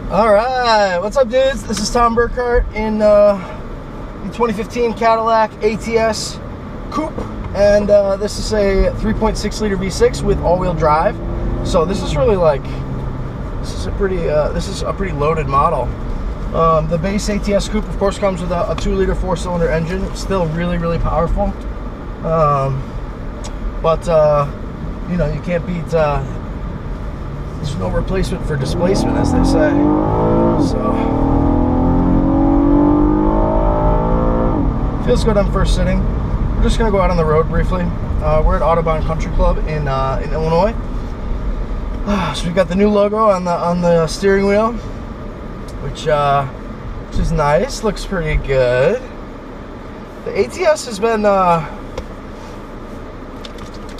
Alright, what's up dudes? This is Tom Burkart in the 2015 Cadillac ATS Coupe, and this is a 3.6 liter V6 with all-wheel drive. So this is really like, this is a pretty loaded model. The base ATS Coupe of course comes with a 2 liter 4-cylinder engine. It's still really powerful, but you know, you can't beat there's no replacement for displacement, as they say. So feels good on first sitting. We're just gonna go out on the road briefly. We're at Autobahn Country Club in Illinois. So we've got the new logo on the steering wheel, which is nice. Looks pretty good. The ATS has been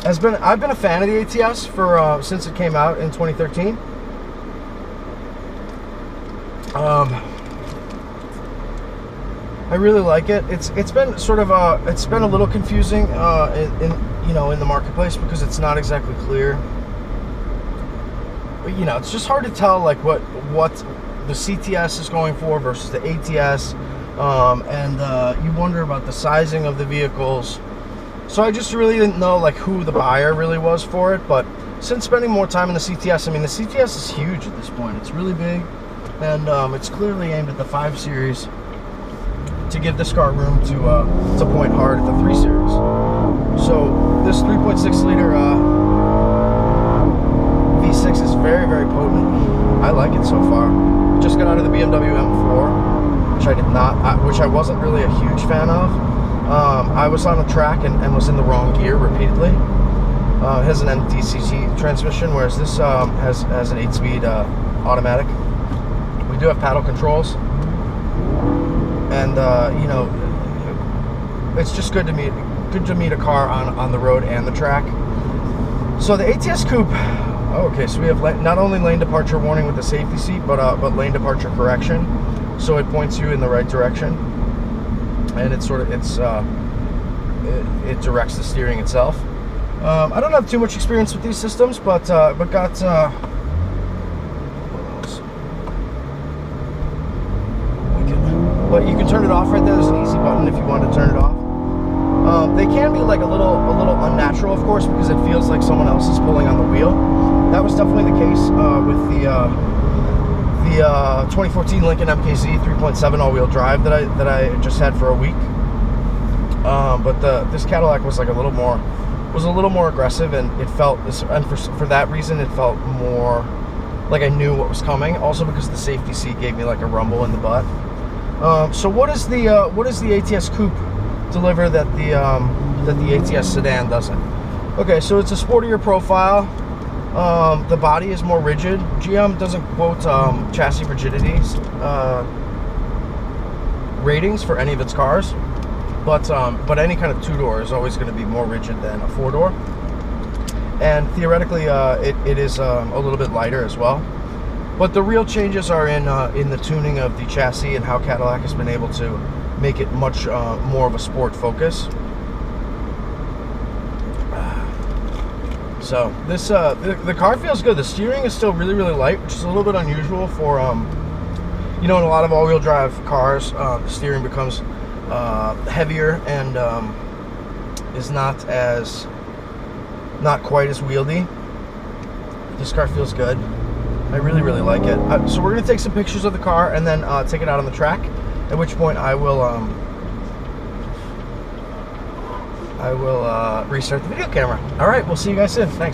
I've been a fan of the ATS for since it came out in 2013. I really like it. It's been sort of it's been a little confusing in the marketplace because it's not exactly clear. But, you know, it's just hard to tell like what the CTS is going for versus the ATS, and you wonder about the sizing of the vehicles. So I just really didn't know like who the buyer really was for it. But since spending more time in the CTS, I mean, the CTS is huge at this point. It's really big, and it's clearly aimed at the 5 Series to give this car room to point hard at the 3 Series. So this 3.6 liter V6 is very potent. I like it so far. Just got out of the BMW M4, which I wasn't really a huge fan of. I was on a track and was in the wrong gear repeatedly. It has an MDCT transmission, whereas this has an 8-speed automatic. We do have paddle controls, and you know, it's just good to meet a car on the road and the track. So the ATS Coupe. Okay, so we have not only lane departure warning with the safety seat, but lane departure correction, so it points you in the right direction. And it directs the steering itself. I don't have too much experience with these systems, but you can turn it off right there. There's an easy button if you want to turn it off. They can be like a little unnatural, of course, because it feels like someone else is pulling on the wheel. That was definitely the case with the 2014 Lincoln MKZ 3.7 all-wheel drive that I just had for a week. But this Cadillac was like a little more aggressive, and it felt for that reason it felt more like I knew what was coming. Also because the safety seat gave me like a rumble in the butt. So what does the ATS Coupe deliver that the ATS sedan doesn't? Okay, so it's a sportier profile. The body is more rigid. GM doesn't quote chassis rigidity ratings for any of its cars, but any kind of 2-door is always going to be more rigid than a 4-door, and theoretically it is a little bit lighter as well. But the real changes are in the tuning of the chassis and how Cadillac has been able to make it much more of a sport focus. So this the car feels good. The steering is still really light, which is a little bit unusual for you know, in a lot of all-wheel drive cars, the steering becomes heavier and is not quite as wieldy. This car feels good. I really like it. So we're gonna take some pictures of the car and then take it out on the track, at which point I will restart the video camera. All right, we'll see you guys soon. Thanks.